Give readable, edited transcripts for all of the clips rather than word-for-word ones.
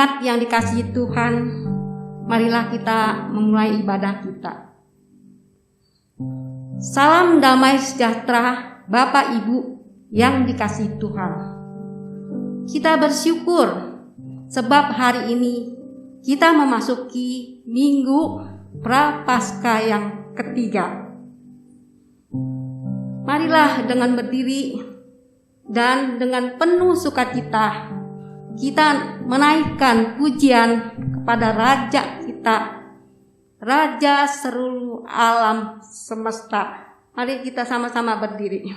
Umat yang dikasihi Tuhan, marilah kita memulai ibadah kita. Salam damai sejahtera Bapak Ibu yang dikasihi Tuhan. Kita bersyukur sebab hari ini kita memasuki Minggu Prapaskah yang ketiga. Marilah dengan berdiri dan dengan penuh sukacita kita menaikkan pujian kepada Raja kita, Raja seluruh alam semesta. Mari kita sama-sama berdiri.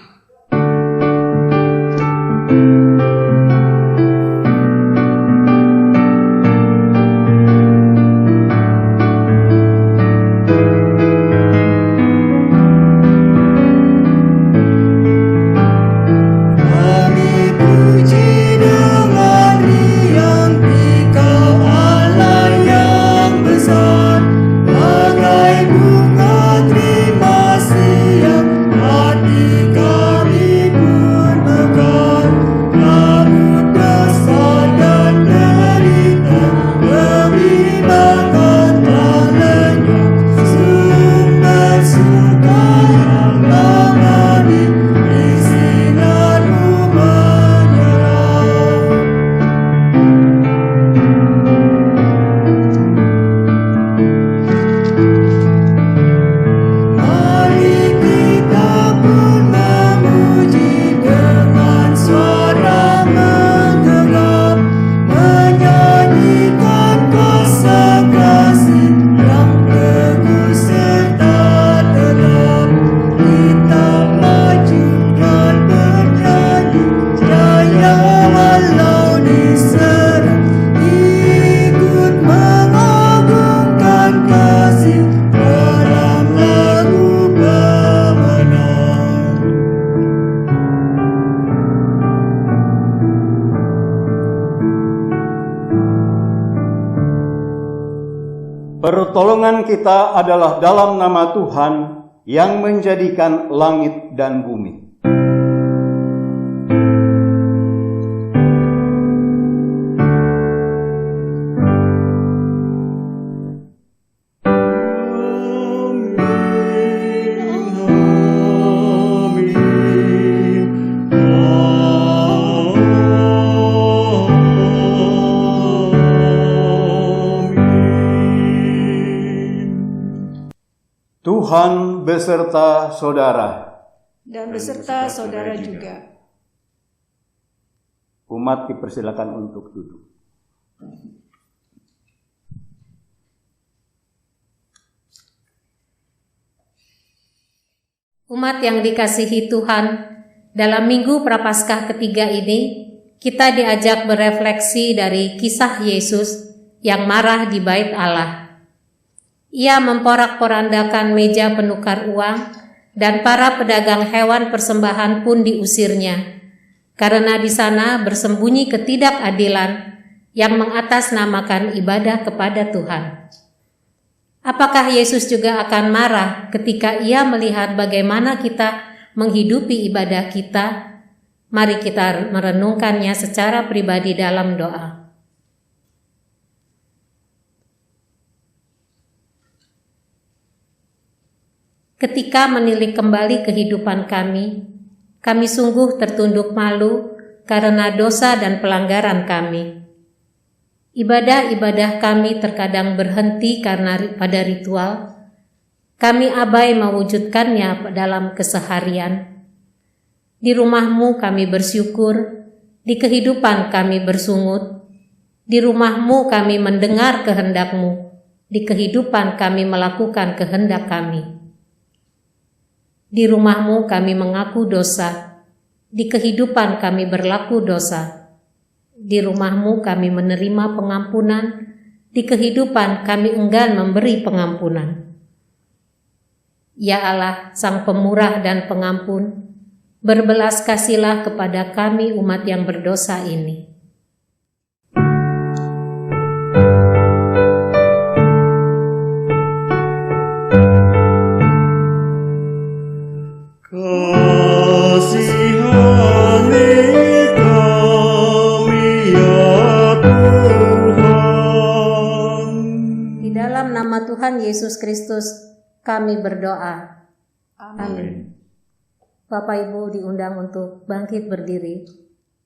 Pertolongan kita adalah dalam nama Tuhan yang menjadikan langit dan bumi. Tuhan beserta saudara. Dan beserta saudara juga. Umat dipersilakan untuk duduk. Umat yang dikasihi Tuhan, dalam Minggu Prapaskah ketiga ini, kita diajak berefleksi dari kisah Yesus yang marah di Bait Allah. Ia memporak-porandakan meja penukar uang dan para pedagang hewan persembahan pun diusirnya, karena di sana bersembunyi ketidakadilan yang mengatasnamakan ibadah kepada Tuhan. Apakah Yesus juga akan marah ketika ia melihat bagaimana kita menghidupi ibadah kita? Mari kita merenungkannya secara pribadi dalam doa. Ketika menilik kembali kehidupan kami sungguh tertunduk malu karena dosa dan pelanggaran kami. Ibadah-ibadah kami terkadang berhenti karena pada ritual. Kami abai mewujudkannya dalam keseharian. Di rumah-Mu kami bersyukur, di kehidupan kami bersungut. Di rumah-Mu kami mendengar kehendak-Mu, di kehidupan kami melakukan kehendak kami. Di rumah-Mu kami mengaku dosa, di kehidupan kami berlaku dosa. Di rumah-Mu kami menerima pengampunan, di kehidupan kami enggan memberi pengampunan. Ya Allah, Sang Pemurah dan Pengampun, berbelas kasihilah kepada kami umat yang berdosa ini. Kasihani kami ya Tuhan. nama Tuhan Yesus Kristus kami berdoa. Amin. Bapak Ibu diundang untuk bangkit berdiri.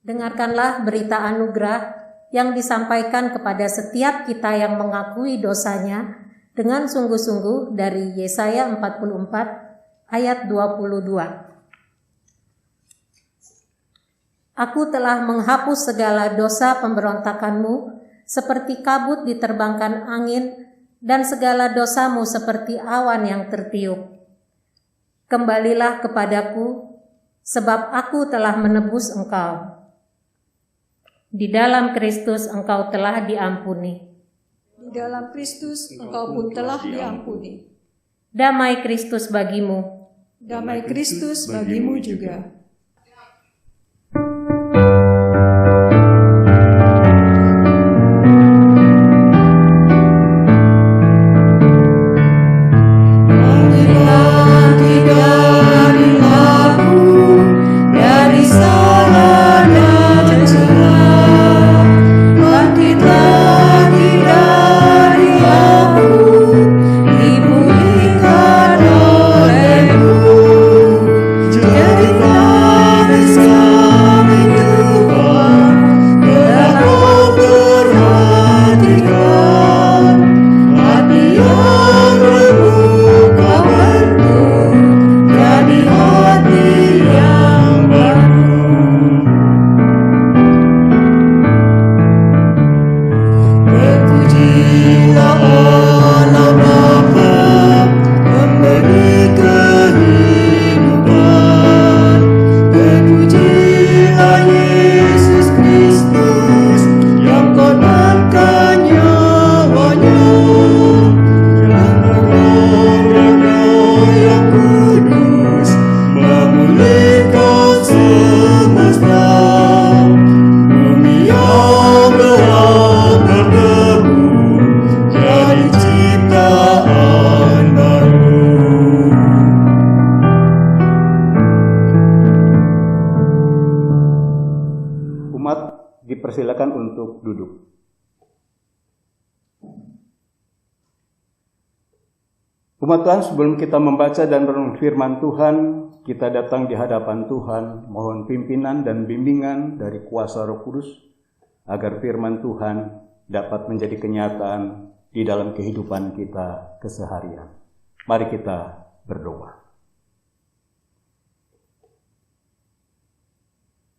Dengarkanlah berita anugerah yang disampaikan kepada setiap kita yang mengakui dosanya dengan sungguh-sungguh dari Yesaya 44 ayat 22. Aku telah menghapus segala dosa pemberontakanmu seperti kabut diterbangkan angin dan segala dosamu seperti awan yang tertiup. Kembalilah kepadaku sebab aku telah menebus engkau. Di dalam Kristus engkau telah diampuni. Di dalam Kristus engkau pun telah diampuni. Damai Kristus bagimu. Damai Kristus bagimu juga. Dipersilakan untuk duduk. Umat Tuhan, sebelum kita membaca dan merenung firman Tuhan, kita datang di hadapan Tuhan, mohon pimpinan dan bimbingan dari kuasa Roh Kudus, agar firman Tuhan dapat menjadi kenyataan di dalam kehidupan kita keseharian. Mari kita berdoa.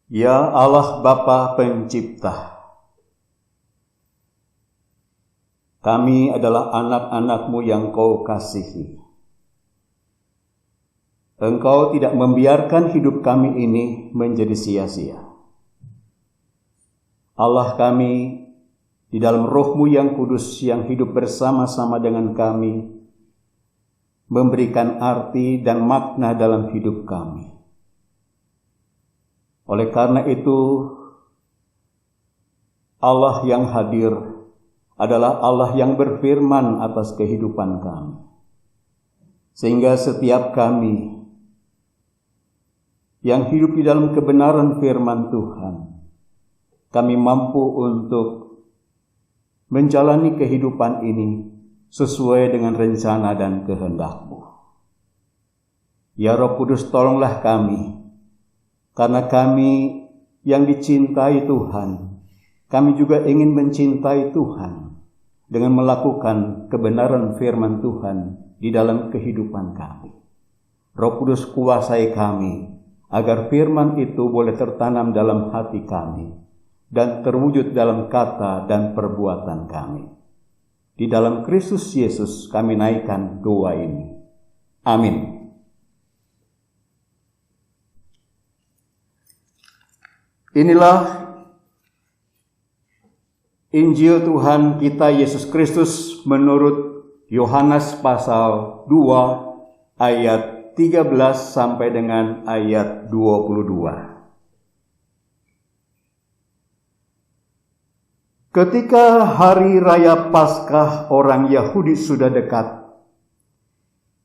Ya Allah Bapa Pencipta, kami adalah anak-anak-Mu yang Kau kasihi. Engkau tidak membiarkan hidup kami ini menjadi sia-sia. Allah kami, di dalam Roh-Mu yang kudus yang hidup bersama-sama dengan kami, memberikan arti dan makna dalam hidup kami. Oleh karena itu, Allah yang hadir adalah Allah yang berfirman atas kehidupan kami. Sehingga setiap kami yang hidup di dalam kebenaran firman Tuhan, kami mampu untuk menjalani kehidupan ini sesuai dengan rencana dan kehendak-Mu. Ya Roh Kudus, tolonglah kami, karena kami yang dicintai Tuhan, kami juga ingin mencintai Tuhan dengan melakukan kebenaran firman Tuhan di dalam kehidupan kami. Roh Kudus, kuasai kami, agar firman itu boleh tertanam dalam hati kami dan terwujud dalam kata dan perbuatan kami. Di dalam Kristus Yesus kami naikkan doa ini. Amin. Inilah Injil Tuhan kita Yesus Kristus menurut Yohanes pasal 2 ayat 13 sampai dengan ayat 22. Ketika hari raya Paskah orang Yahudi sudah dekat,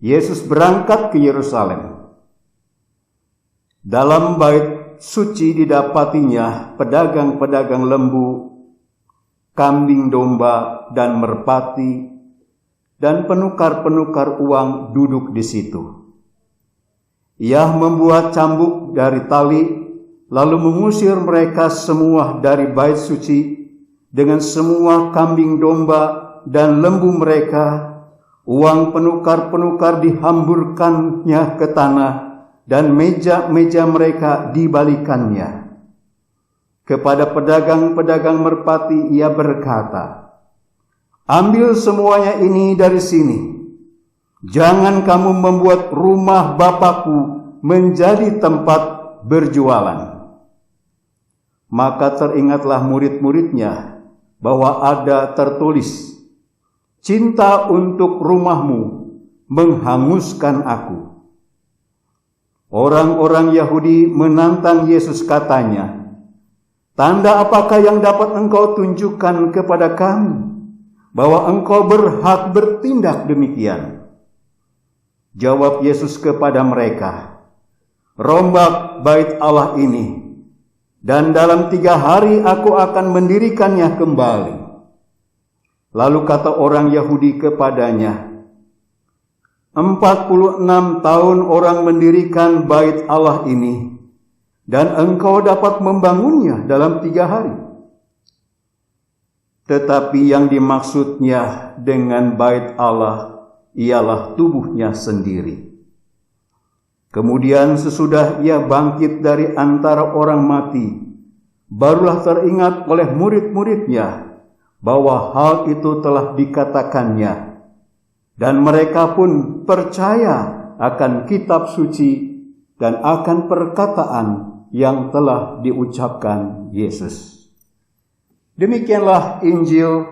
Yesus berangkat ke Yerusalem. Dalam bait suci didapatinya pedagang-pedagang lembu, kambing domba, dan merpati, dan penukar-penukar uang duduk di situ. Ia membuat cambuk dari tali, lalu mengusir mereka semua dari bait suci dengan semua kambing domba dan lembu mereka. Uang penukar-penukar dihamburkannya ke tanah, dan meja-meja mereka dibalikannya. Kepada pedagang-pedagang merpati ia berkata, "Ambil semuanya ini dari sini. Jangan kamu membuat rumah Bapakku menjadi tempat berjualan." Maka teringatlah murid-muridnya bahwa ada tertulis, "Cinta untuk rumahmu menghanguskan aku." Orang-orang Yahudi menantang Yesus, katanya, "Tanda apakah yang dapat engkau tunjukkan kepada kami bahwa engkau berhak bertindak demikian?" Jawab Yesus kepada mereka, "Rombak bait Allah ini, dan dalam 3 hari aku akan mendirikannya kembali." Lalu kata orang Yahudi kepadanya, 46 tahun orang mendirikan bait Allah ini, dan engkau dapat membangunnya dalam 3 hari. Tetapi yang dimaksudnya dengan bait Allah ialah tubuhnya sendiri. Kemudian sesudah ia bangkit dari antara orang mati, barulah teringat oleh murid-muridnya bahwa hal itu telah dikatakannya, dan mereka pun percaya akan kitab suci dan akan perkataan yang telah diucapkan Yesus. Demikianlah Injil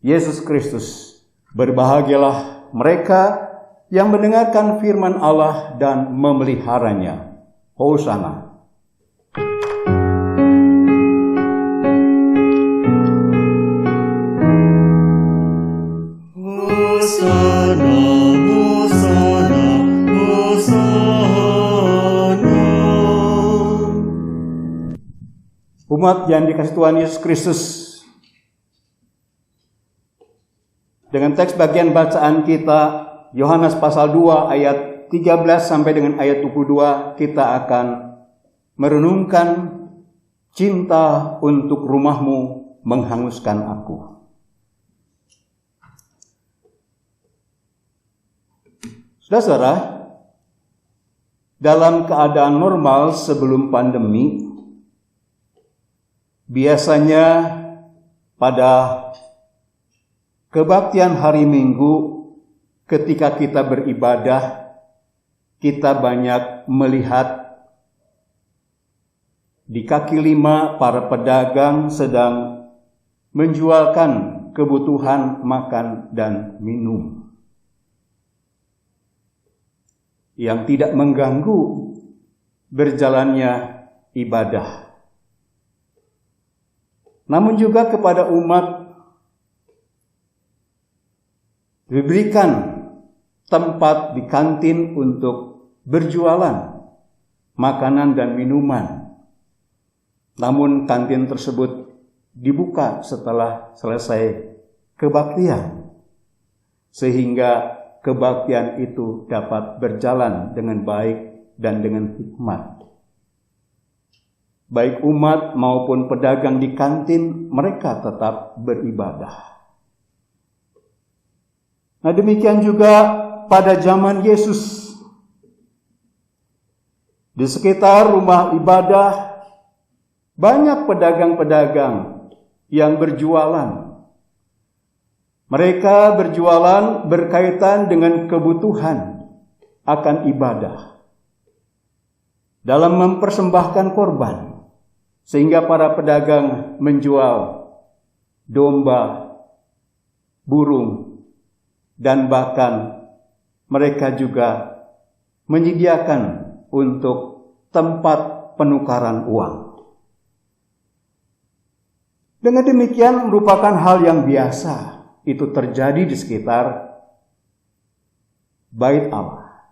Yesus Kristus. Berbahagialah mereka yang mendengarkan firman Allah dan memeliharanya. Hosana. Hosana, Hosana, Hosana. Umat yang dikasihi Tuhan Yesus Kristus, dengan teks bagian bacaan kita Yohanes pasal 2 ayat 13 sampai dengan ayat 22, kita akan merenungkan cinta untuk rumahmu menghanguskan aku. Saudara-saudara, dalam keadaan normal sebelum pandemi, biasanya pada kebaktian hari Minggu ketika kita beribadah, kita banyak melihat di kaki 5 para pedagang sedang menjualkan kebutuhan makan dan minum yang tidak mengganggu berjalannya ibadah. Namun juga kepada umat diberikan tempat di kantin untuk berjualan makanan dan minuman. Namun kantin tersebut dibuka setelah selesai kebaktian, sehingga kebaktian itu dapat berjalan dengan baik dan dengan hikmat. Baik umat maupun pedagang di kantin, mereka tetap beribadah. Nah, demikian juga pada zaman Yesus. Di sekitar rumah ibadah, banyak pedagang-pedagang yang berjualan. Mereka berjualan berkaitan dengan kebutuhan akan ibadah, dalam mempersembahkan korban, sehingga para pedagang menjual domba, burung, dan bahkan mereka juga menyediakan untuk tempat penukaran uang. Dengan demikian merupakan hal yang biasa. Itu terjadi di sekitar bait Allah.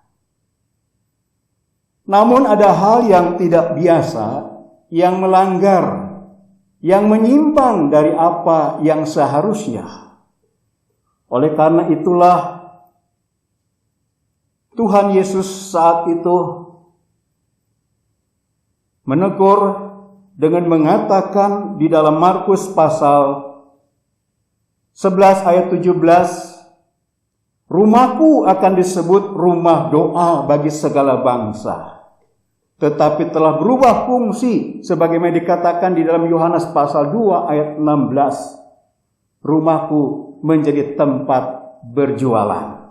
Namun ada hal yang tidak biasa, yang melanggar, yang menyimpang dari apa yang seharusnya. Oleh karena itulah Tuhan Yesus saat itu menegur dengan mengatakan di dalam Markus pasal 11 ayat 17, rumahku akan disebut rumah doa bagi segala bangsa, tetapi telah berubah fungsi sebagaimana dikatakan di dalam Yohanes pasal 2 ayat 16, rumahku menjadi tempat berjualan.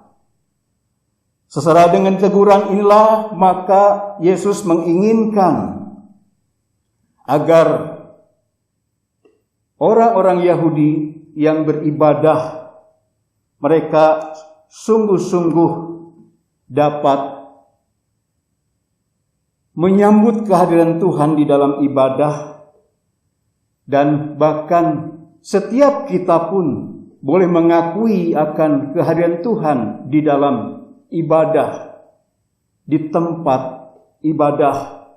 Sesuai dengan teguran inilah maka Yesus menginginkan agar orang-orang Yahudi yang beribadah mereka sungguh-sungguh dapat menyambut kehadiran Tuhan di dalam ibadah, dan bahkan setiap kita pun boleh mengakui akan kehadiran Tuhan di dalam ibadah, di tempat ibadah,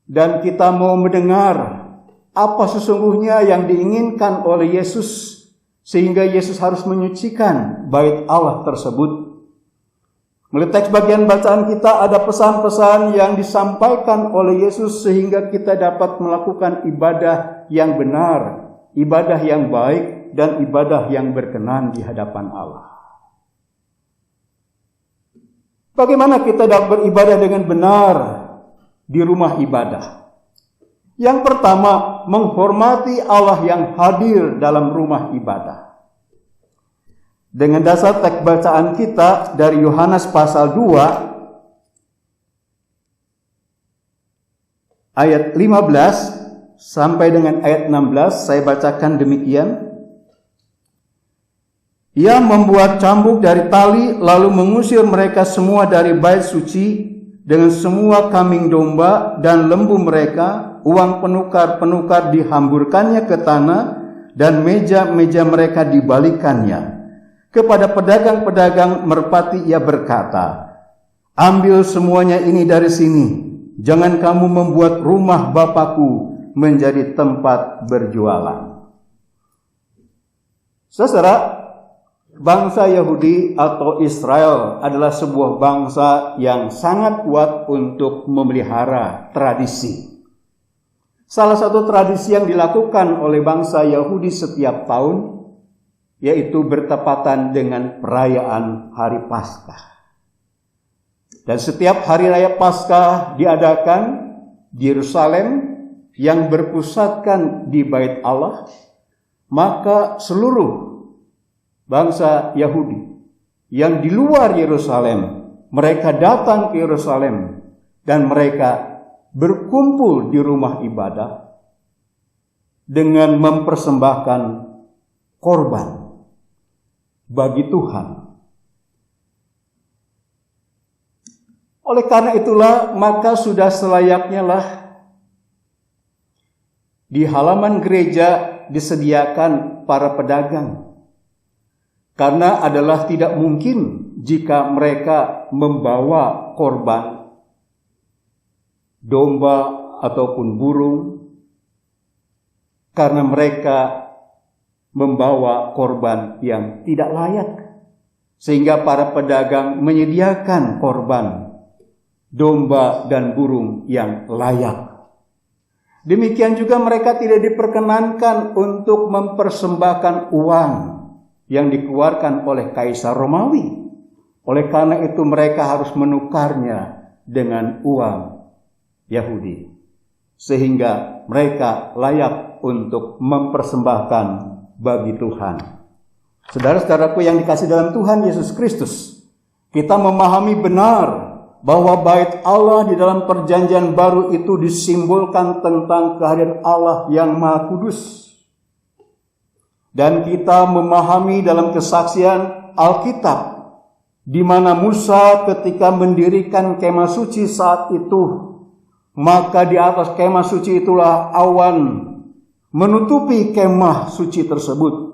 dan kita mau mendengar apa sesungguhnya yang diinginkan oleh Yesus sehingga Yesus harus menyucikan bait Allah tersebut. Melalui teks bagian bacaan kita ada pesan-pesan yang disampaikan oleh Yesus sehingga kita dapat melakukan ibadah yang benar, ibadah yang baik, dan ibadah yang berkenan di hadapan Allah. Bagaimana kita dapat beribadah dengan benar di rumah ibadah? Yang pertama, menghormati Allah yang hadir dalam rumah ibadah. Dengan dasar teks bacaan kita dari Yohanes pasal 2 ayat 15 sampai dengan ayat 16, saya bacakan demikian. Ia membuat cambuk dari tali lalu mengusir mereka semua dari bait suci dengan semua kambing domba dan lembu mereka. Uang penukar-penukar dihamburkannya ke tanah dan meja-meja mereka dibalikannya. Kepada pedagang-pedagang merpati ia berkata, ambil semuanya ini dari sini. Jangan kamu membuat rumah Bapakku menjadi tempat berjualan. Saudara, bangsa Yahudi atau Israel adalah sebuah bangsa yang sangat kuat untuk memelihara tradisi. Salah satu tradisi yang dilakukan oleh bangsa Yahudi setiap tahun yaitu bertepatan dengan perayaan Hari Paskah. Dan setiap hari raya Paskah diadakan di Yerusalem yang berpusatkan di Bait Allah, maka seluruh bangsa Yahudi yang di luar Yerusalem, mereka datang ke Yerusalem dan mereka berkumpul di rumah ibadah dengan mempersembahkan korban bagi Tuhan. Oleh karena itulah maka sudah selayaknya lah di halaman gereja disediakan para pedagang. Karena adalah tidak mungkin jika mereka membawa korban domba ataupun burung, karena mereka membawa korban yang tidak layak, sehingga para pedagang menyediakan korban domba dan burung yang layak. Demikian juga mereka tidak diperkenankan untuk mempersembahkan uang yang dikeluarkan oleh Kaisar Romawi. Oleh karena itu mereka harus menukarnya dengan uang Yahudi, sehingga mereka layak untuk mempersembahkan bagi Tuhan. Saudara-saudaraku yang dikasihi dalam Tuhan Yesus Kristus, kita memahami benar bahwa bait Allah di dalam perjanjian baru itu disimbolkan tentang kehadiran Allah yang Maha Kudus. Dan kita memahami dalam kesaksian Alkitab di mana Musa ketika mendirikan kemah suci saat itu, maka di atas kemah suci itulah awan menutupi kemah suci tersebut.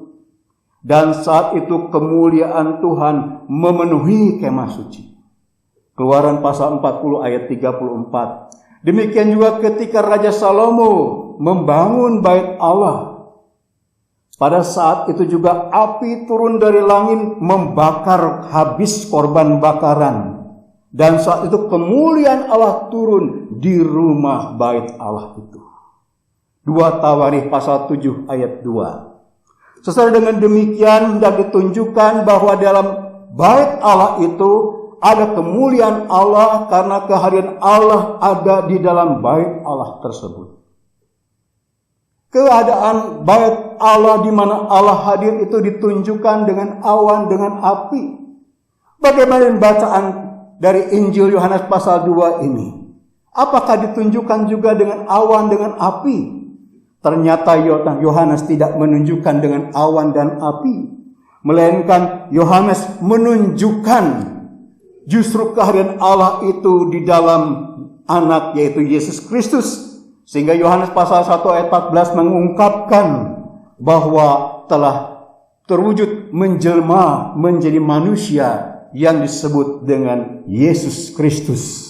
Dan saat itu kemuliaan Tuhan memenuhi kemah suci. Keluaran pasal 40 ayat 34. Demikian juga ketika Raja Salomo membangun bait Allah. Pada saat itu juga api turun dari langit membakar habis korban bakaran. Dan saat itu kemuliaan Allah turun di rumah bait Allah itu. 2 Tawarikh pasal 7 ayat 2. Sesuai dengan demikian hendak ditunjukkan bahwa dalam bait Allah itu ada kemuliaan Allah karena kehadiran Allah ada di dalam bait Allah tersebut. Keadaan bait Allah di mana Allah hadir itu ditunjukkan dengan awan, dengan api. Bagaimana bacaan dari Injil Yohanes pasal 2 ini? Apakah ditunjukkan juga dengan awan, dengan api? Ternyata Yohanes tidak menunjukkan dengan awan dan api, melainkan Yohanes menunjukkan justru kehadiran Allah itu di dalam anak, yaitu Yesus Kristus. Sehingga Yohanes pasal 1 ayat 14 mengungkapkan bahwa telah terwujud menjelma menjadi manusia yang disebut dengan Yesus Kristus.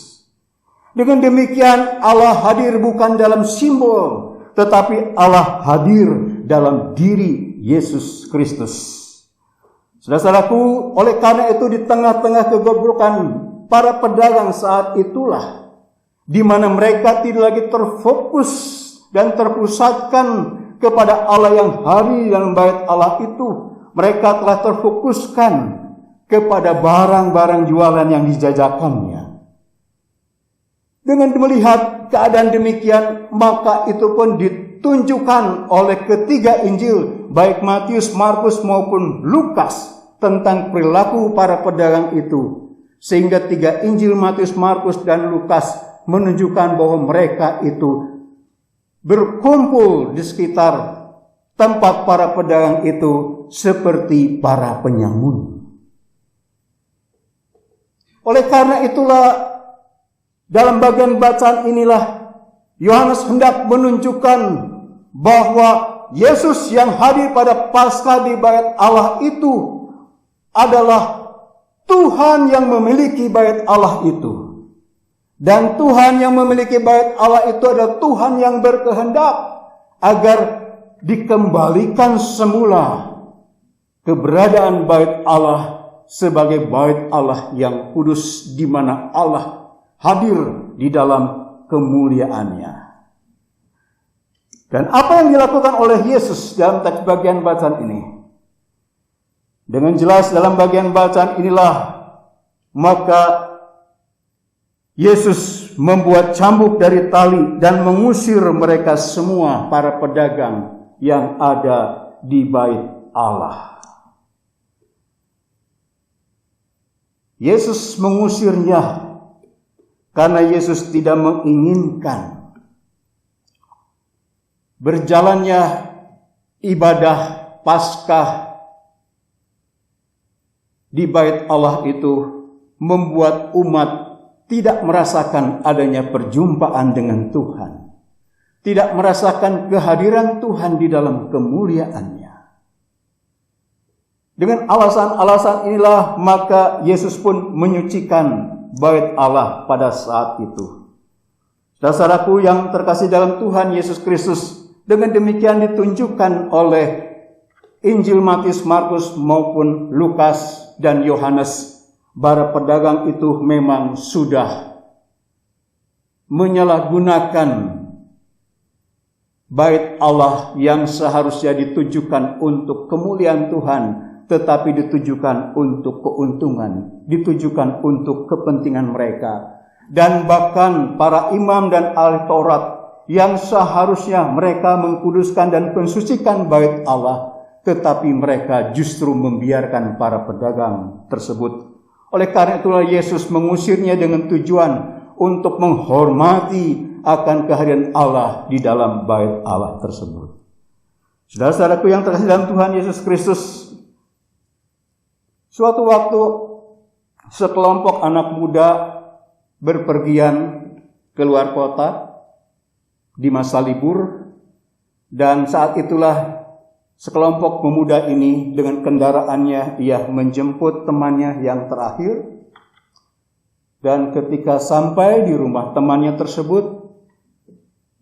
Dengan demikian Allah hadir bukan dalam simbol, tetapi Allah hadir dalam diri Yesus Kristus. Saudara-saudaraku, oleh karena itu di tengah-tengah kegoblokan para pedagang saat itulah di mana mereka tidak lagi terfokus dan terpusatkan kepada Allah yang hadir dalam bait Allah itu. Mereka telah terfokuskan kepada barang-barang jualan yang dijajakannya. Dengan melihat keadaan demikian, maka itu pun ditunjukkan oleh ketiga Injil, baik Matius, Markus maupun Lukas, tentang perilaku para pedagang itu. Sehingga 3 Injil Matius, Markus, dan Lukas menunjukkan bahwa mereka itu berkumpul di sekitar tempat para pedagang itu seperti para penyamun. Oleh karena itulah dalam bagian bacaan inilah Yohanes hendak menunjukkan bahwa Yesus yang hadir pada Paskah di bait Allah itu adalah Tuhan yang memiliki bait Allah itu. Dan Tuhan yang memiliki bait Allah itu adalah Tuhan yang berkehendak agar dikembalikan semula keberadaan bait Allah sebagai bait Allah yang kudus, di mana Allah hadir di dalam kemuliaannya. Dan apa yang dilakukan oleh Yesus dalam teks bagian bacaan ini? Dengan jelas dalam bagian bacaan inilah maka Yesus membuat cambuk dari tali dan mengusir mereka semua para pedagang yang ada di bait Allah. Yesus mengusirnya karena Yesus tidak menginginkan berjalannya ibadah Paskah di bait Allah itu membuat umat tidak merasakan adanya perjumpaan dengan Tuhan, tidak merasakan kehadiran Tuhan di dalam kemuliaannya. Dengan alasan-alasan inilah maka Yesus pun menyucikan bait Allah pada saat itu. Saudaraku yang terkasih dalam Tuhan Yesus Kristus, dengan demikian ditunjukkan oleh Injil Matius, Markus maupun Lukas dan Yohanes, para pedagang itu memang sudah menyalahgunakan bait Allah yang seharusnya ditujukan untuk kemuliaan Tuhan, tetapi ditujukan untuk keuntungan, ditujukan untuk kepentingan mereka. Dan bahkan para imam dan ahli Taurat yang seharusnya mereka mengkuduskan dan mensucikan bait Allah, tetapi mereka justru membiarkan para pedagang tersebut. Oleh karena itulah Yesus mengusirnya dengan tujuan untuk menghormati akan kehadiran Allah di dalam bait Allah tersebut. Saudara-saudaraku yang terkasih dalam Tuhan Yesus Kristus, suatu waktu sekelompok anak muda berpergian keluar kota di masa libur, dan saat itulah sekelompok pemuda ini dengan kendaraannya ia menjemput temannya yang terakhir. Dan ketika sampai di rumah temannya tersebut,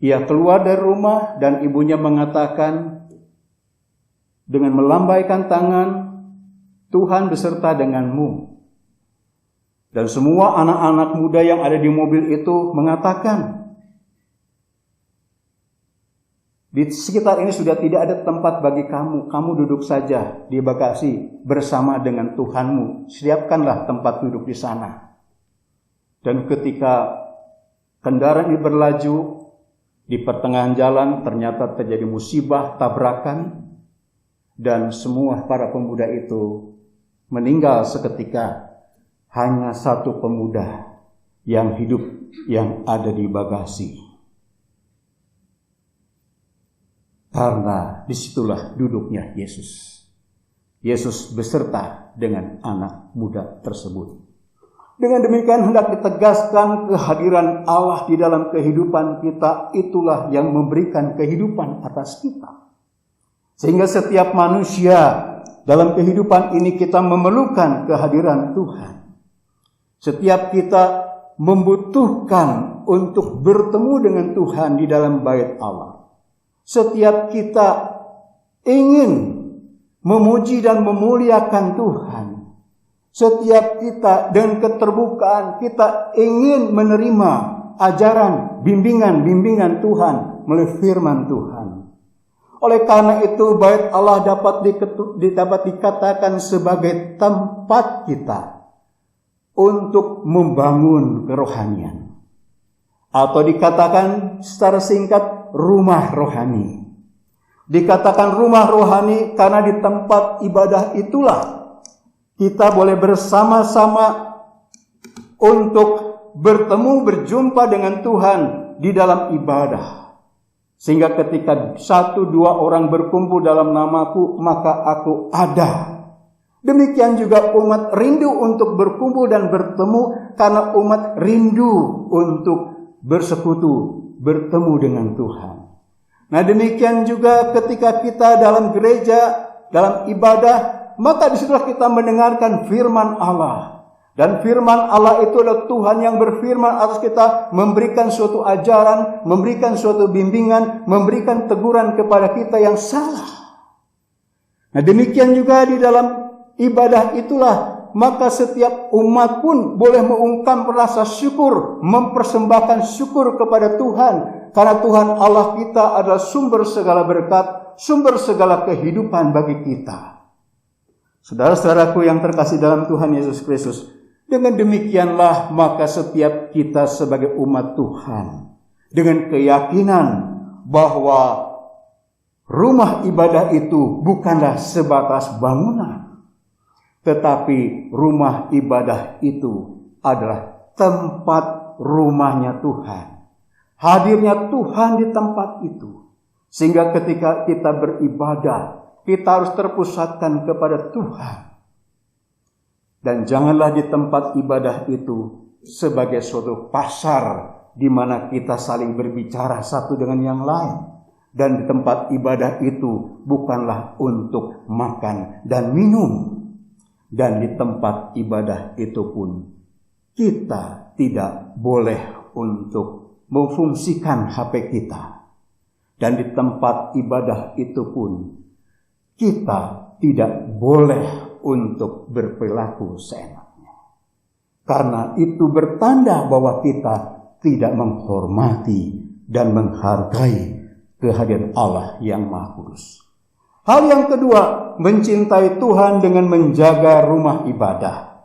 ia keluar dari rumah dan ibunya mengatakan, dengan melambaikan tangan, Tuhan beserta denganmu. Dan semua anak-anak muda yang ada di mobil itu mengatakan, di sekitar ini sudah tidak ada tempat bagi kamu. Kamu duduk saja di bagasi bersama dengan Tuhanmu. Siapkanlah tempat duduk di sana. Dan ketika kendaraan ini berlaju, di pertengahan jalan ternyata terjadi musibah, tabrakan. Dan semua para pemuda itu meninggal seketika. Hanya satu pemuda yang hidup yang ada di bagasi. Karena disitulah duduknya Yesus. Yesus beserta dengan anak muda tersebut. Dengan demikian hendak ditegaskan kehadiran Allah di dalam kehidupan kita. Itulah yang memberikan kehidupan atas kita. Sehingga setiap manusia dalam kehidupan ini kita memerlukan kehadiran Tuhan. Setiap kita membutuhkan untuk bertemu dengan Tuhan di dalam bait Allah. Setiap kita ingin memuji dan memuliakan Tuhan. Setiap kita dengan keterbukaan kita ingin menerima ajaran, bimbingan Tuhan melalui firman Tuhan. Oleh karena itu bait Allah dapat dikatakan sebagai tempat kita untuk membangun kerohanian. Atau dikatakan secara singkat rumah rohani. Dikatakan rumah rohani karena di tempat ibadah itulah kita boleh bersama-sama untuk bertemu, berjumpa dengan Tuhan di dalam ibadah. Sehingga ketika 1-2 orang berkumpul dalam namaku, maka aku ada. Demikian juga umat rindu untuk berkumpul dan bertemu, karena umat rindu untuk bersekutu, bertemu dengan Tuhan. Nah demikian juga ketika kita dalam gereja, dalam ibadah, maka disitulah kita mendengarkan firman Allah. Dan firman Allah itu adalah Tuhan yang berfirman atas kita, memberikan suatu ajaran, memberikan suatu bimbingan, memberikan teguran kepada kita yang salah. Nah demikian juga di dalam ibadah itulah, maka setiap umat pun boleh mengungkapkan rasa syukur, mempersembahkan syukur kepada Tuhan. Karena Tuhan Allah kita adalah sumber segala berkat, sumber segala kehidupan bagi kita. Saudara-saudaraku yang terkasih dalam Tuhan Yesus Kristus, dengan demikianlah maka setiap kita sebagai umat Tuhan dengan keyakinan bahwa rumah ibadah itu bukanlah sebatas bangunan, tetapi rumah ibadah itu adalah tempat rumahnya Tuhan. Hadirnya Tuhan di tempat itu. Sehingga ketika kita beribadah, kita harus terpusatkan kepada Tuhan. Dan janganlah di tempat ibadah itu sebagai suatu pasar di mana kita saling berbicara satu dengan yang lain. Dan di tempat ibadah itu bukanlah untuk makan dan minum. Dan di tempat ibadah itu pun kita tidak boleh untuk memfungsikan HP kita. Dan di tempat ibadah itu pun kita tidak boleh untuk berperilaku seenaknya. Karena itu bertanda bahwa kita tidak menghormati dan menghargai kehadiran Allah yang Maha Kudus. Hal yang kedua, mencintai Tuhan dengan menjaga rumah ibadah.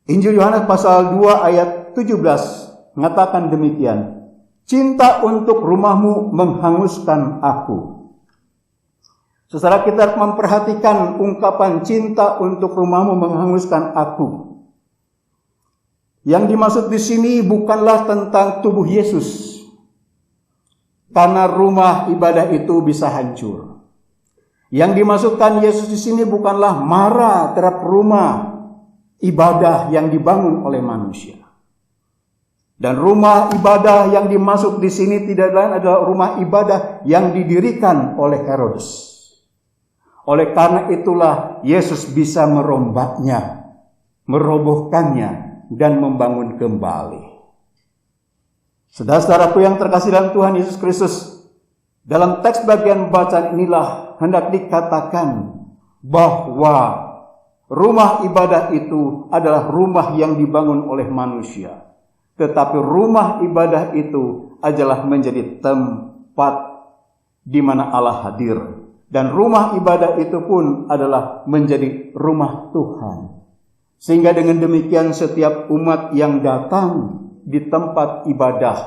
Injil Yohanes pasal 2 ayat 17 mengatakan demikian. Cinta untuk rumahmu menghanguskan aku. Saudara, kita memperhatikan ungkapan cinta untuk rumahmu menghanguskan aku. Yang dimaksud di sini bukanlah tentang tubuh Yesus. Karena rumah ibadah itu bisa hancur. Yang dimaksudkan Yesus di sini bukanlah marah terhadap rumah ibadah yang dibangun oleh manusia. Dan rumah ibadah yang dimaksud di sini tidak lain adalah rumah ibadah yang didirikan oleh Herodes. Oleh karena itulah Yesus bisa merombaknya, merobohkannya, dan membangun kembali. Saudara-saudaraku yang terkasih dalam Tuhan Yesus Kristus, Dalam teks bagian bacaan inilah hendak dikatakan bahwa rumah ibadah itu adalah rumah yang dibangun oleh manusia. Tetapi rumah ibadah itu adalah menjadi tempat di mana Allah hadir. Dan rumah ibadah itu pun adalah menjadi rumah Tuhan. Sehingga dengan demikian setiap umat yang datang di tempat ibadah,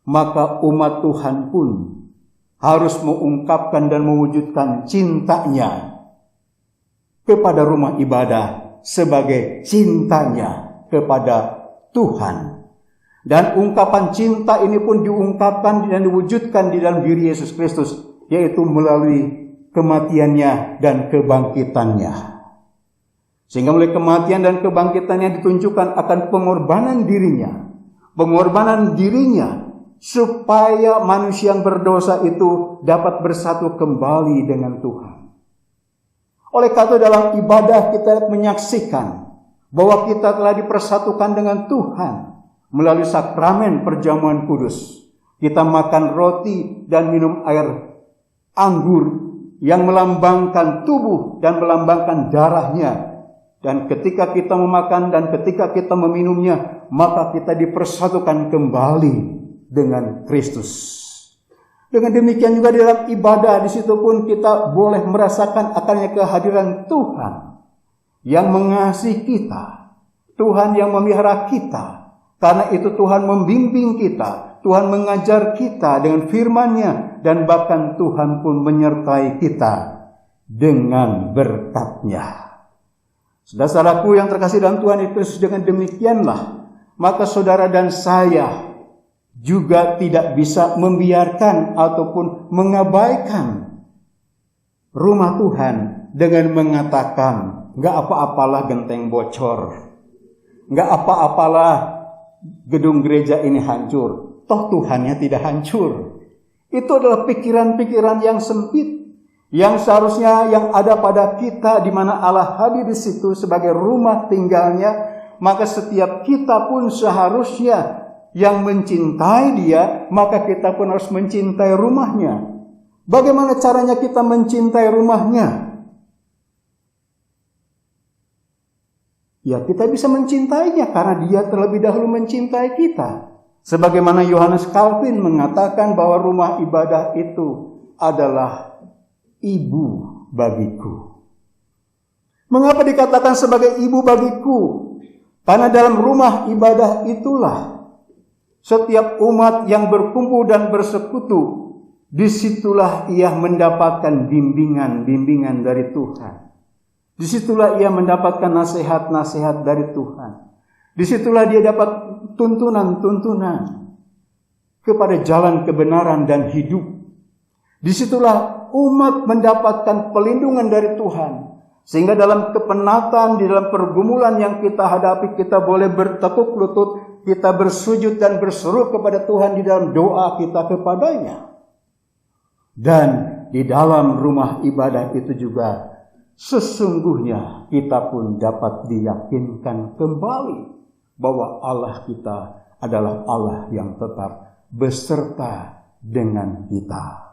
maka umat Tuhan pun harus mengungkapkan dan mewujudkan cintanya kepada rumah ibadah sebagai cintanya kepada Tuhan. Dan ungkapan cinta ini pun diungkapkan dan diwujudkan di dalam diri Yesus Kristus, yaitu melalui kematiannya dan kebangkitannya. Sehingga melalui kematian dan kebangkitannya ditunjukkan akan pengorbanan dirinya. Pengorbanan dirinya supaya manusia yang berdosa itu dapat bersatu kembali dengan Tuhan. Oleh karena dalam ibadah kita menyaksikan bahwa kita telah dipersatukan dengan Tuhan melalui sakramen perjamuan kudus. Kita makan roti dan minum air anggur yang melambangkan tubuh dan melambangkan darahnya. Dan ketika kita memakan dan ketika kita meminumnya, maka kita dipersatukan kembali dengan Kristus. Dengan demikian juga di dalam ibadah, di situ pun kita boleh merasakan akannya kehadiran Tuhan yang mengasihi kita, Tuhan yang memelihara kita. Karena itu Tuhan membimbing kita, Tuhan mengajar kita dengan firman-Nya, dan bahkan Tuhan pun menyertai kita dengan berkat-Nya. Saudara-saudaraku yang terkasih dalam Tuhan Yesus, dengan demikianlah maka saudara dan saya juga tidak bisa membiarkan ataupun mengabaikan rumah Tuhan dengan mengatakan, nggak apa-apalah genteng bocor, nggak apa-apalah gedung gereja ini hancur, toh Tuhannya tidak hancur. Itu adalah pikiran-pikiran yang sempit, yang seharusnya yang ada pada kita, di mana Allah hadir di situ sebagai rumah tinggalnya. Maka setiap kita pun seharusnya yang mencintai Dia, maka kita pun harus mencintai rumahnya. Bagaimana caranya kita mencintai rumahnya? Ya, kita bisa mencintainya karena Dia terlebih dahulu mencintai kita. Sebagaimana Yohanes Calvin mengatakan bahwa rumah ibadah itu adalah ibu bagiku. Mengapa dikatakan sebagai ibu bagiku? Karena dalam rumah ibadah itulah setiap umat yang berkumpul dan bersekutu, disitulah ia mendapatkan bimbingan dari Tuhan. Disitulah ia mendapatkan nasihat-nasihat dari Tuhan. Disitulah dia dapat tuntunan-tuntunan kepada jalan kebenaran dan hidup. Disitulah umat mendapatkan pelindungan dari Tuhan. Sehingga dalam kepenatan, di dalam pergumulan yang kita hadapi, kita boleh bertekuk lutut, kita bersujud dan berseru kepada Tuhan di dalam doa kita kepadanya. Dan di dalam rumah ibadah itu juga sesungguhnya kita pun dapat diyakinkan kembali bahwa Allah kita adalah Allah yang tetap beserta dengan kita.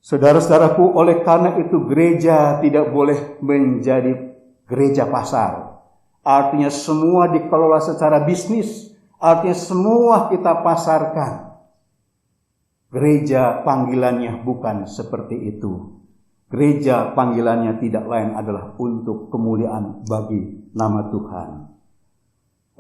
Saudara-saudaraku, oleh karena itu gereja tidak boleh menjadi gereja pasar. Artinya semua dikelola secara bisnis. Artinya semua kita pasarkan. Gereja panggilannya bukan seperti itu. Gereja panggilannya tidak lain adalah untuk kemuliaan bagi nama Tuhan.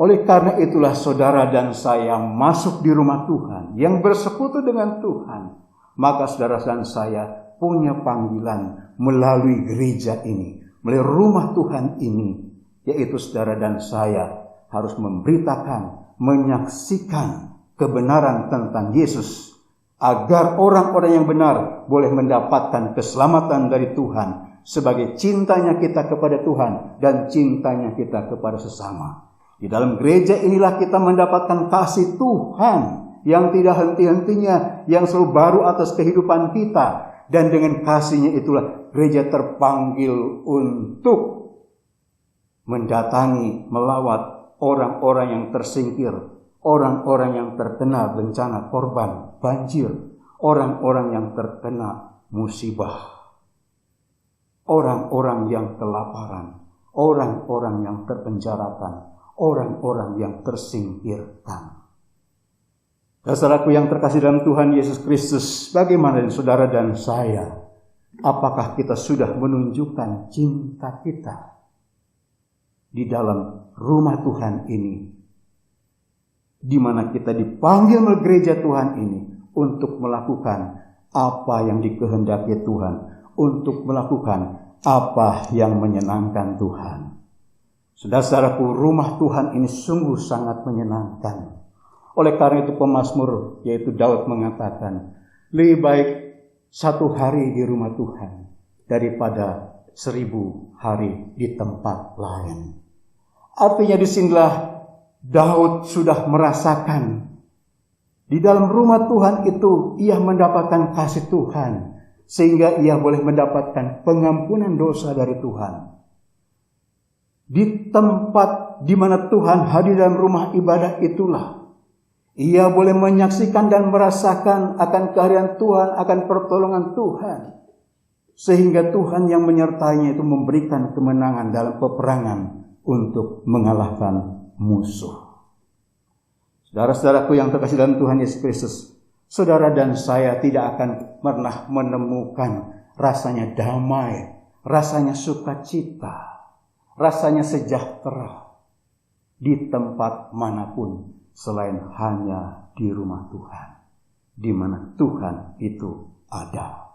Oleh karena itulah saudara dan saya masuk di rumah Tuhan, yang bersekutu dengan Tuhan. Maka saudara dan saya punya panggilan melalui gereja ini, melalui rumah Tuhan ini, yaitu saudara dan saya harus memberitakan, menyaksikan kebenaran tentang Yesus, agar orang-orang yang benar boleh mendapatkan keselamatan dari Tuhan sebagai cintanya kita kepada Tuhan dan cintanya kita kepada sesama. Di dalam gereja inilah kita mendapatkan kasih Tuhan yang tidak henti-hentinya, yang selalu baru atas kehidupan kita. Dan dengan kasihnya itulah gereja terpanggil untuk mendatangi, melawat orang-orang yang tersingkir, orang-orang yang terkena bencana korban banjir, orang-orang yang terkena musibah, orang-orang yang kelaparan, orang-orang yang terpenjarakan, orang-orang yang tersingkirkan. Saudaraku yang terkasih dalam Tuhan Yesus Kristus, bagaimana dengan saudara dan saya? Apakah kita sudah menunjukkan cinta kita di dalam rumah Tuhan ini, di mana kita dipanggil oleh gereja Tuhan ini untuk melakukan apa yang dikehendaki Tuhan, untuk melakukan apa yang menyenangkan Tuhan. Saudara-saudaraku, rumah Tuhan ini sungguh sangat menyenangkan. Oleh karena itu pemazmur, yaitu Daud, mengatakan, lebih baik 1 hari di rumah Tuhan daripada 1000 hari di tempat lain. Artinya disinilah Daud sudah merasakan di dalam rumah Tuhan itu ia mendapatkan kasih Tuhan, sehingga ia boleh mendapatkan pengampunan dosa dari Tuhan. Di tempat di mana Tuhan hadir dalam rumah ibadah itulah ia boleh menyaksikan dan merasakan akan kehadiran Tuhan, akan pertolongan Tuhan. Sehingga Tuhan yang menyertainya itu memberikan kemenangan dalam peperangan untuk mengalahkan musuh. Saudara-saudaraku yang terkasih dalam Tuhan Yesus Kristus, saudara dan saya tidak akan pernah menemukan rasanya damai, rasanya sukacita, rasanya sejahtera di tempat manapun selain hanya di rumah Tuhan, di mana Tuhan itu ada.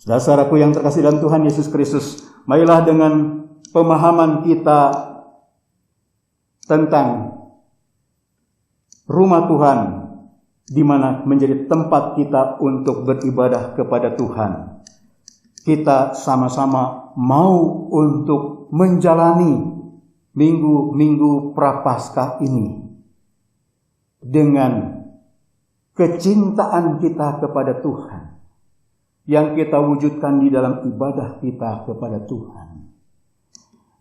Saudara-saudaraku yang terkasih dalam Tuhan Yesus Kristus, marilah dengan pemahaman kita tentang rumah Tuhan, di mana menjadi tempat kita untuk beribadah kepada Tuhan, kita sama-sama mau untuk menjalani minggu-minggu Prapaskah ini dengan kecintaan kita kepada Tuhan yang kita wujudkan di dalam ibadah kita kepada Tuhan,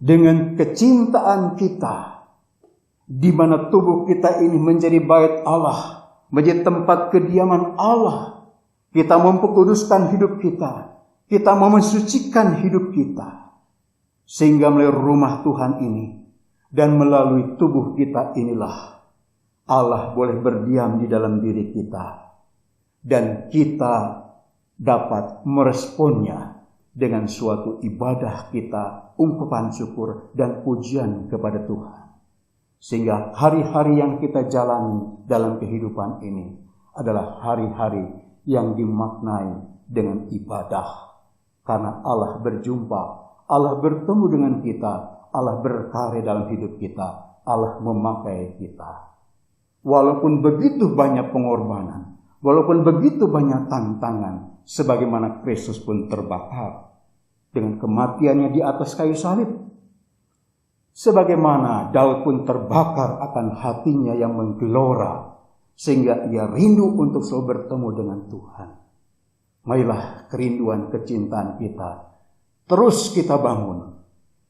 dengan kecintaan kita di mana tubuh kita ini menjadi bait Allah, menjadi tempat kediaman Allah. Kita memperkuduskan hidup kita, kita memensucikan hidup kita, sehingga melalui rumah Tuhan ini dan melalui tubuh kita inilah Allah boleh berdiam di dalam diri kita, dan kita dapat meresponnya dengan suatu ibadah kita, ungkapan syukur dan pujian kepada Tuhan. Sehingga hari-hari yang kita jalani dalam kehidupan ini adalah hari-hari yang dimaknai dengan ibadah. Karena Allah berjumpa, Allah bertemu dengan kita, Allah berkarya dalam hidup kita, Allah memakai kita. Walaupun begitu banyak pengorbanan, walaupun begitu banyak tantangan, sebagaimana Kristus pun terbakar dengan kematiannya di atas kayu salib. Sebagaimana Daud pun terbakar akan hatinya yang menggelora, sehingga ia rindu untuk selalu bertemu dengan Tuhan. Marilah kerinduan kecintaan kita terus kita bangun,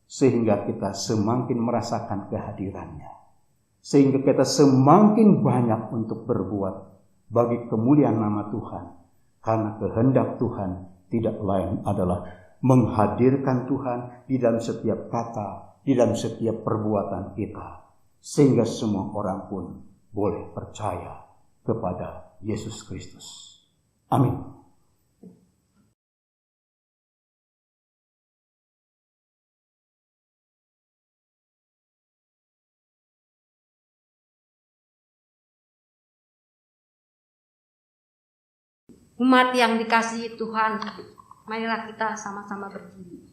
sehingga kita semakin merasakan kehadirannya. Sehingga kita semakin banyak untuk berbuat bagi kemuliaan nama Tuhan. Karena kehendak Tuhan tidak lain adalah menghadirkan Tuhan di dalam setiap kata, di dalam setiap perbuatan kita. Sehingga semua orang pun boleh percaya kepada Yesus Kristus. Amin. Umat yang dikasihi Tuhan, marilah kita sama-sama berdiri.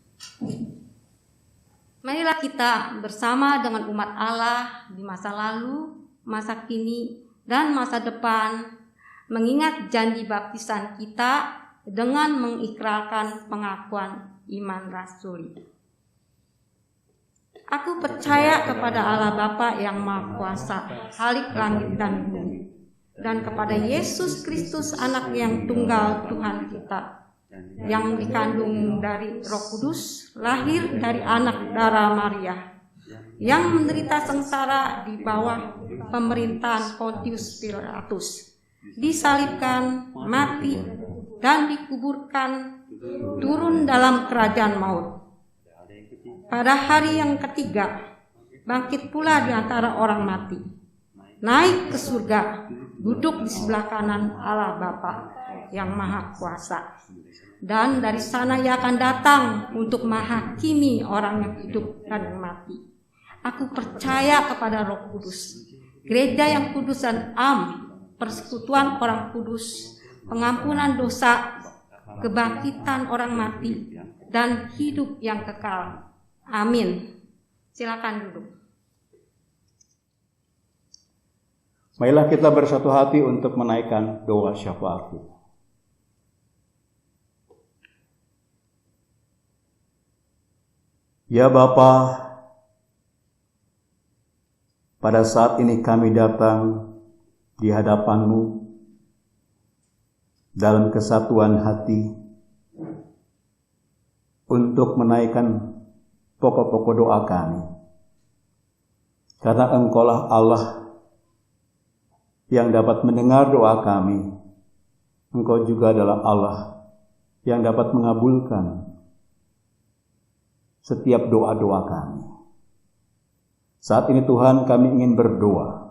Marilah kita bersama dengan umat Allah di masa lalu, masa kini, dan masa depan mengingat janji baptisan kita dengan mengikrarkan pengakuan iman rasuli. Aku percaya kepada Allah Bapa yang Maha Kuasa, Khalik langit dan bumi, dan kepada Yesus Kristus anak yang tunggal Tuhan kita, yang dikandung dari Roh Kudus, lahir dari anak darah Maria, yang menderita sengsara di bawah pemerintahan Pontius Pilatus, disalibkan, mati, dan dikuburkan, turun dalam kerajaan maut. Pada hari yang ketiga, bangkit pula di antara orang mati, naik ke surga, duduk di sebelah kanan Allah Bapa yang Maha Kuasa. Dan dari sana Ia akan datang untuk menghakimi orang yang hidup dan yang mati. Aku percaya kepada Roh Kudus, gereja yang kudus dan am, persekutuan orang kudus, pengampunan dosa, kebangkitan orang mati, dan hidup yang kekal. Amin. Silakan duduk. Marilah kita bersatu hati untuk menaikkan doa syafaat kita. Ya Bapa, pada saat ini kami datang di hadapan-Mu dalam kesatuan hati untuk menaikkan pokok-pokok doa kami. Karena Engkaulah Allah yang dapat mendengar doa kami. Engkau juga adalah Allah yang dapat mengabulkan setiap doa-doa kami. Saat ini Tuhan, kami ingin berdoa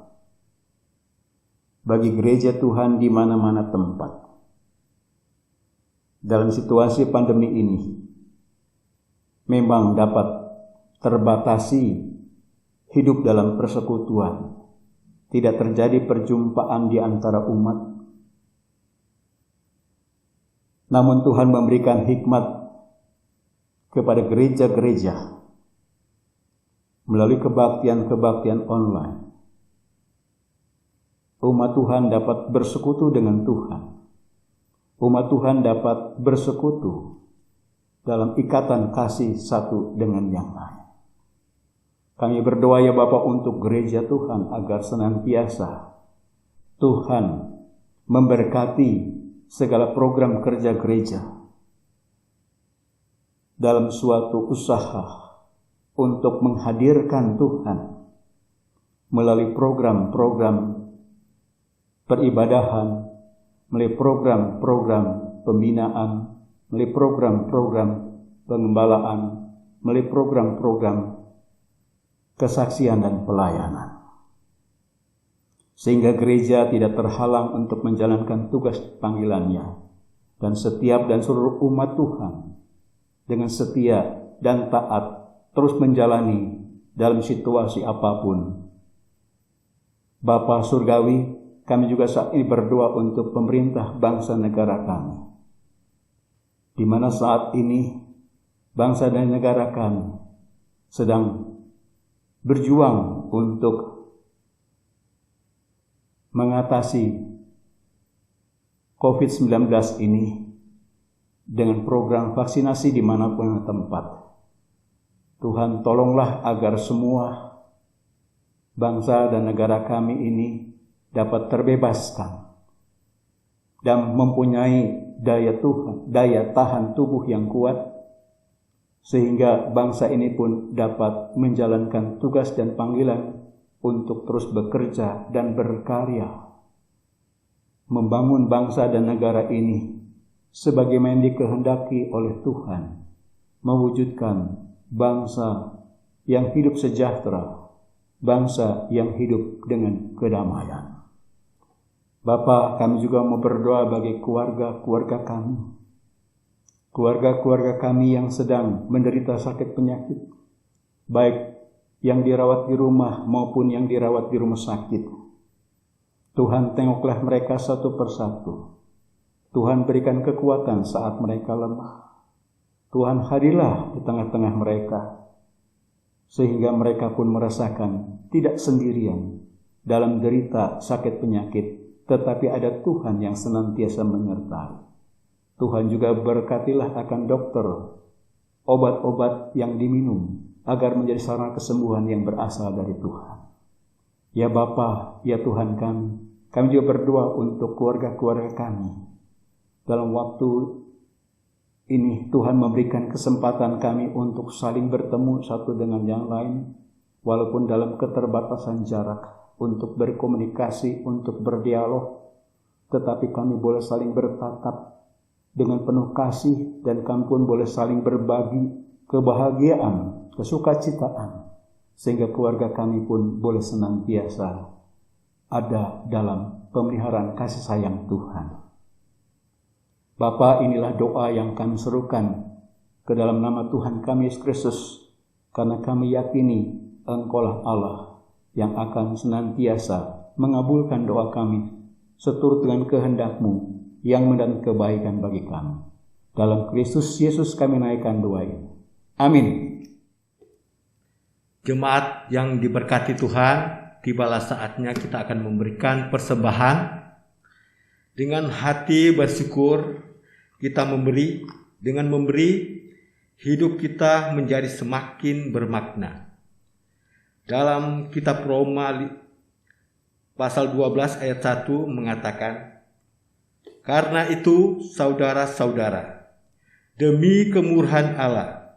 bagi gereja Tuhan di mana-mana tempat. Dalam situasi pandemi ini, memang dapat terbatasi hidup dalam persekutuan. Tidak terjadi perjumpaan di antara umat. Namun Tuhan memberikan hikmat kepada gereja-gereja melalui kebaktian-kebaktian online. Umat Tuhan dapat bersekutu dengan Tuhan. Umat Tuhan dapat bersekutu dalam ikatan kasih satu dengan yang lain. Kami berdoa ya Bapa untuk gereja Tuhan agar senantiasa Tuhan memberkati segala program kerja gereja dalam suatu usaha untuk menghadirkan Tuhan melalui program-program peribadahan, melalui program-program pembinaan, melalui program-program pengembalaan, melalui program-program kesaksian dan pelayanan. Sehingga gereja tidak terhalang untuk menjalankan tugas panggilannya. Dan setiap dan seluruh umat Tuhan dengan setia dan taat terus menjalani dalam situasi apapun. Bapa Surgawi, kami juga saat ini berdoa untuk pemerintah bangsa negara kami. Di mana saat ini bangsa dan negara kami sedang berjuang untuk mengatasi COVID-19 ini dengan program vaksinasi dimanapun tempat. Tuhan, tolonglah agar semua bangsa dan negara kami ini dapat terbebaskan dan mempunyai daya tahan tubuh yang kuat, sehingga bangsa ini pun dapat menjalankan tugas dan panggilan untuk terus bekerja dan berkarya, membangun bangsa dan negara ini sebagaimana dikehendaki oleh Tuhan, mewujudkan bangsa yang hidup sejahtera, bangsa yang hidup dengan kedamaian. Bapa, kami juga mau berdoa bagi keluarga-keluarga kami. Keluarga-keluarga kami yang sedang menderita sakit penyakit, baik yang dirawat di rumah maupun yang dirawat di rumah sakit. Tuhan, tengoklah mereka satu persatu. Tuhan, berikan kekuatan saat mereka lemah. Tuhan, hadirlah di tengah-tengah mereka, sehingga mereka pun merasakan tidak sendirian dalam derita sakit penyakit, tetapi ada Tuhan yang senantiasa menyertai. Tuhan juga berkatilah akan dokter, obat-obat yang diminum, agar menjadi sarana kesembuhan yang berasal dari Tuhan. Ya Bapa, ya Tuhan kami juga berdoa untuk keluarga-keluarga kami. Dalam waktu ini Tuhan memberikan kesempatan kami untuk saling bertemu satu dengan yang lain, walaupun dalam keterbatasan jarak, untuk berkomunikasi, untuk berdialog. tetapi kami boleh saling bertatap dengan penuh kasih, dan kami pun boleh saling berbagi kebahagiaan, kesukacitaan, sehingga keluarga kami pun boleh senantiasa ada dalam pemeliharaan kasih sayang Tuhan. Bapa, inilah doa yang kami serukan ke dalam nama Tuhan kami Yesus Kristus, karena kami yakini Engkaulah Allah yang akan senantiasa mengabulkan doa kami seturut dengan kehendak-Mu yang mendatangkan kebaikan bagi kami. Dalam Kristus Yesus kami naikkan doa ini. Amin. Jemaat yang diberkati Tuhan, tibalah saatnya kita akan memberikan persembahan. Dengan hati bersyukur kita memberi, dengan memberi hidup kita menjadi semakin bermakna. Dalam kitab Roma pasal 12 ayat 1 mengatakan, "Karena itu saudara-saudara, demi kemurahan Allah,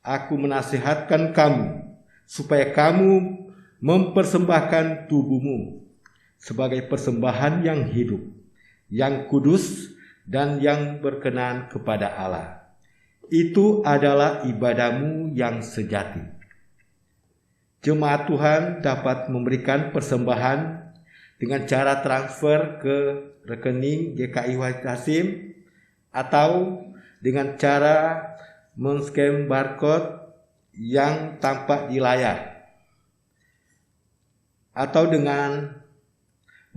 aku menasihatkan kamu supaya kamu mempersembahkan tubuhmu sebagai persembahan yang hidup, yang kudus, dan yang berkenan kepada Allah. Itu adalah ibadahmu yang sejati." Jemaat Tuhan dapat memberikan persembahan dengan cara transfer ke rekening GKI Wahid Hasim, atau dengan cara men-scan barcode yang tampak di layar, atau dengan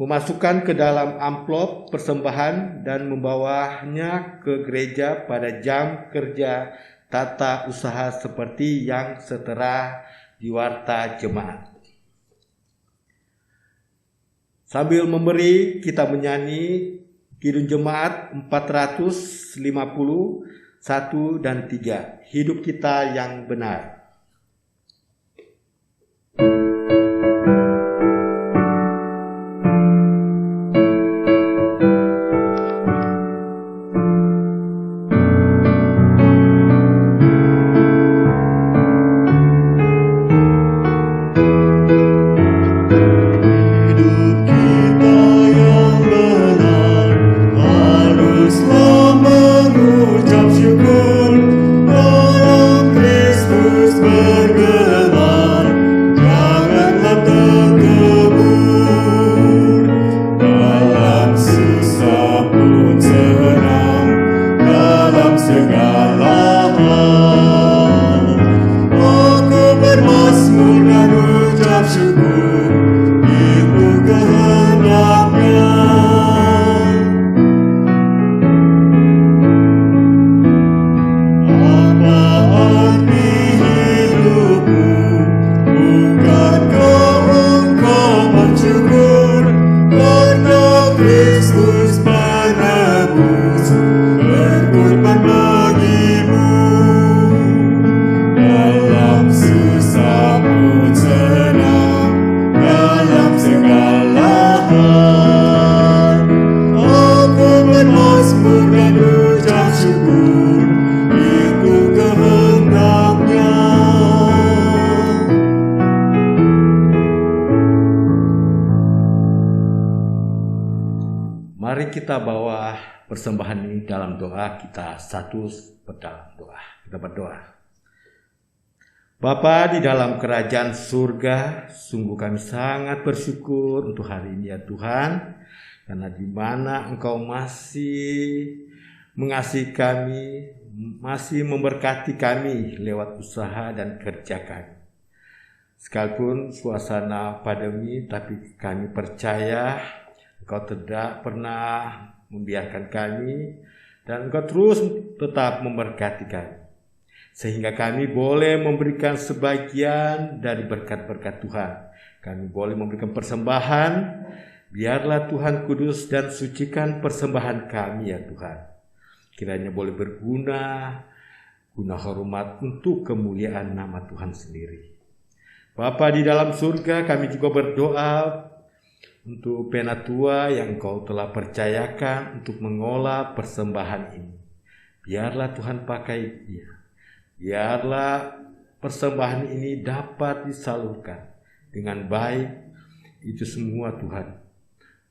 memasukkan ke dalam amplop persembahan dan membawanya ke gereja pada jam kerja tata usaha seperti yang setera di warta jemaat. Sambil memberi, kita menyanyi Kidung Jemaat 450, 1 dan 3, Hidup Kita Yang Benar. Mari kita bawa persembahan ini dalam doa, kita satu dalam doa. Kita berdoa. Bapa di dalam kerajaan surga, sungguh kami sangat bersyukur untuk hari ini ya Tuhan, karena di mana Engkau masih mengasihi kami, masih memberkati kami lewat usaha dan kerja kami. Sekalipun suasana pandemi, tapi kami percaya Engkau tidak pernah membiarkan kami, dan Engkau terus tetap memberkati kami, sehingga kami boleh memberikan sebagian dari berkat-berkat Tuhan. Kami boleh memberikan persembahan. Biarlah Tuhan kudus dan sucikan persembahan kami ya Tuhan. Kiranya boleh berguna, guna hormat untuk kemuliaan nama Tuhan sendiri. Bapa di dalam surga, kami juga berdoa untuk penatua yang Engkau telah percayakan untuk mengolah persembahan ini. Biarlah Tuhan pakai dia. Biarlah persembahan ini dapat disalurkan dengan baik. Itu semua Tuhan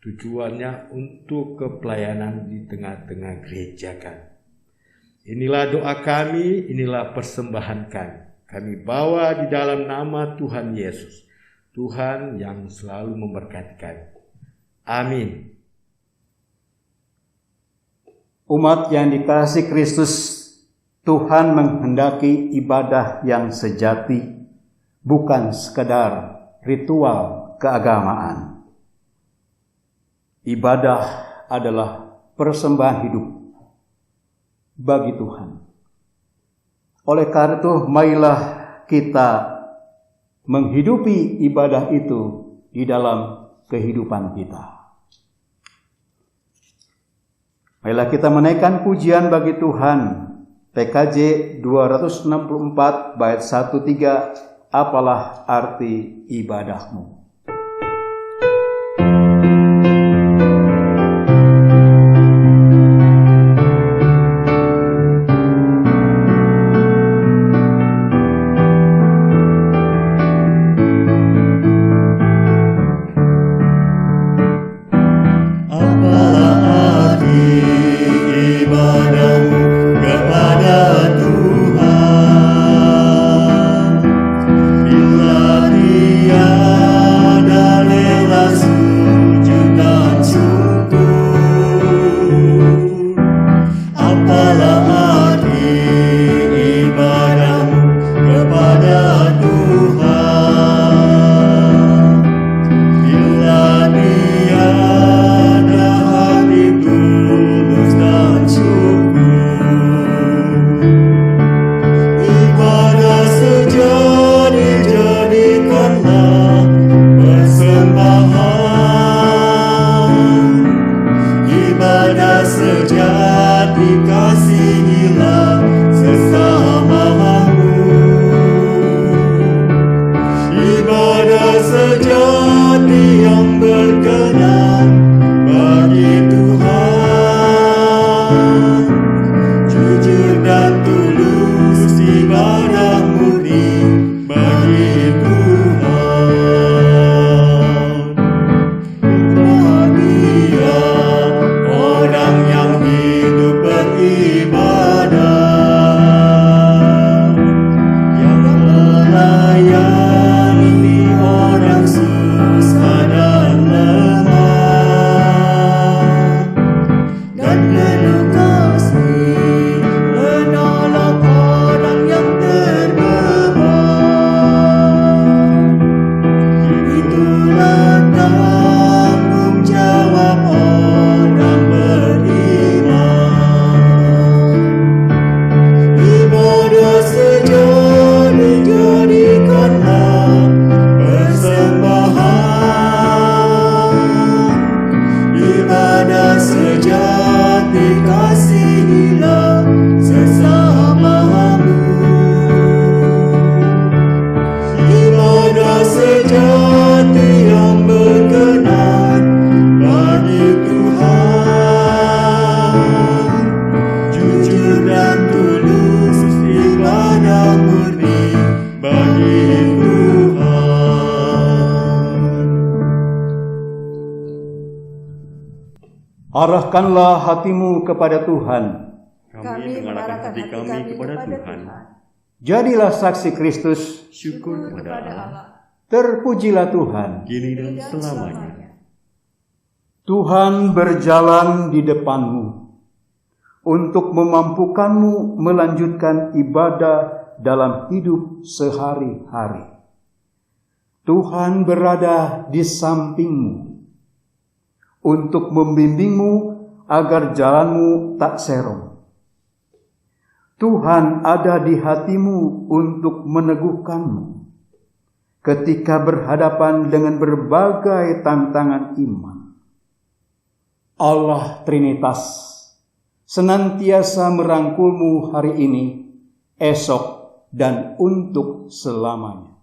Tujuannya untuk kepelayanan di tengah-tengah gereja kan. Inilah doa kami, inilah persembahan kami. Kami bawa di dalam nama Tuhan Yesus, Tuhan yang selalu memberkati kami. Amin. Umat yang dikasihi Kristus, Tuhan menghendaki ibadah yang sejati, bukan sekedar ritual keagamaan. Ibadah adalah persembahan hidup bagi Tuhan. Oleh karena itu, marilah kita menghidupi ibadah itu di dalam kehidupan kita. Marilah kita menaikkan pujian bagi Tuhan. PKJ 264 bait 1-3, apalah arti ibadahmu? Arahkanlah hatimu kepada Tuhan. Kami mengarahkan hati kami kepada Tuhan. Jadilah saksi Kristus. Syukur kepada Allah. Terpujilah Tuhan. Kini dan selamanya. Tuhan berjalan di depanmu untuk memampukanmu melanjutkan ibadah dalam hidup sehari-hari. Tuhan berada di sampingmu untuk membimbingmu agar jalanmu tak serong. Tuhan ada di hatimu untuk meneguhkanmu ketika berhadapan dengan berbagai tantangan iman. Allah Trinitas senantiasa merangkulmu hari ini, esok, dan untuk selamanya.